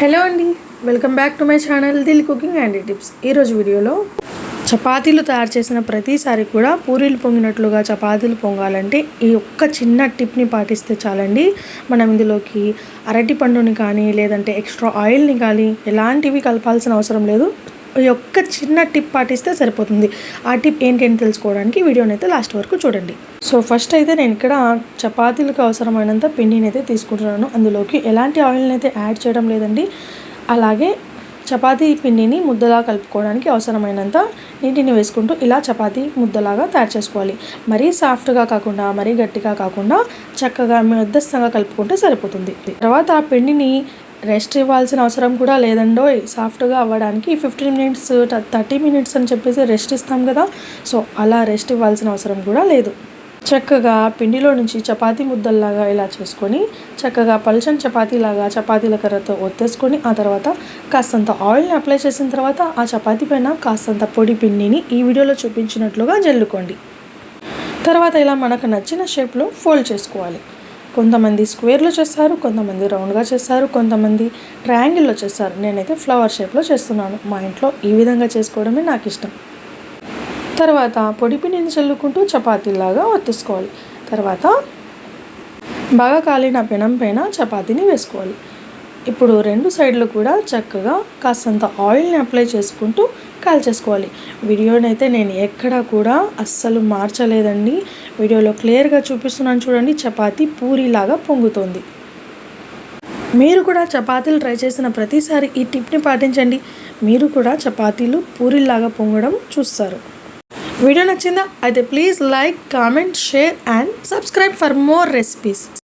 Hello అండి, welcome back to my channel Dil cooking and tips. ఈరోజు వీడియోలో చపాతీలు తయారు చేసిన ప్రతిసారి కూడా పూరీలు పొంగినట్లుగా చపాతీలు పొంగాలంటే ఈ ఒక్క చిన్న టిప్ని పాటిస్తే చాలండి. మనం ఇందులోకి అరటి పండుని కానీ లేదంటే ఎక్స్ట్రా ఆయిల్ని కానీ ఎలాంటివి కలపాల్సిన అవసరం లేదు. ఈ ఒక్క చిన్న టిప్ పాటిస్తే సరిపోతుంది. ఆ టిప్ ఏంటి అని తెలుసుకోవడానికి వీడియోని అయితే లాస్ట్ వరకు చూడండి. సో ఫస్ట్ అయితే నేను ఇక్కడ చపాతీలకు అవసరమైనంత పిండిని అయితే తీసుకుంటున్నాను. అందులోకి ఎలాంటి ఆయిల్ని అయితే యాడ్ చేయడం లేదండి. అలాగే చపాతీ పిండిని ముద్దలా కలుపుకోవడానికి అవసరమైనంత నీటిని వేసుకుంటూ ఇలా చపాతీ ముద్దలాగా తయారు చేసుకోవాలి. మరీ సాఫ్ట్గా కాకుండా మరీ గట్టిగా కాకుండా చక్కగా మధ్యస్థంగా కలుపుకుంటే సరిపోతుంది. తర్వాత ఆ పిండిని రెస్ట్ ఇవ్వాల్సిన అవసరం కూడా లేదండో. సాఫ్ట్గా అవ్వడానికి 15 మినిట్స్ 30 మినిట్స్ అని చెప్పేసి రెస్ట్ ఇస్తాం కదా, సో అలా రెస్ట్ ఇవ్వాల్సిన అవసరం కూడా లేదు. చక్కగా పిండిలో నుంచి చపాతీ ముద్దల్లాగా ఇలా చేసుకొని చక్కగా పల్చని చపాతీలాగా చపాతీల కర్రతో ఒత్తేసుకొని ఆ తర్వాత కాస్తంత ఆయిల్ని అప్లై చేసిన తర్వాత ఆ చపాతీ పైన కాస్తంత పొడి పిండిని ఈ వీడియోలో చూపించినట్లుగా జల్లుకోండి. తర్వాత ఇలా మనకు నచ్చిన షేప్లో ఫోల్డ్ చేసుకోవాలి. కొంతమంది స్క్వేర్లో చేస్తారు, కొంతమంది రౌండ్గా చేస్తారు, కొంతమంది ట్రయాంగిల్లో చేస్తారు. నేనైతే ఫ్లవర్ షేప్లో చేస్తున్నాను. మా ఇంట్లో ఈ విధంగా చేసుకోవడమే నాకు ఇష్టం. తర్వాత పొడి పిండిని చల్లుకుంటూ చపాతీలాగా ఒత్తేసుకోవాలి. తర్వాత బాగా కాలిన పెనం పైన చపాతీని వేసుకోవాలి. ఇప్పుడు రెండు సైడ్లు కూడా చక్కగా కాస్తంత ఆయిల్ని అప్లై చేసుకుంటూ కాల్చేసుకోవాలి. వీడియోని అయితే నేను ఎక్కడా కూడా అస్సలు మార్చలేదండి. వీడియోలో క్లియర్గా చూపిస్తున్నాను చూడండి. చపాతీ పూరీలాగా పొంగుతుంది. మీరు కూడా చపాతీలు ట్రై చేసిన ప్రతిసారి ఈ టిప్ని పాటించండి. మీరు కూడా చపాతీలు పూరీలాగా పొంగడం చూస్తారు. వీడియో నచ్చిందా? అయితే please like, comment, share and subscribe for more recipes.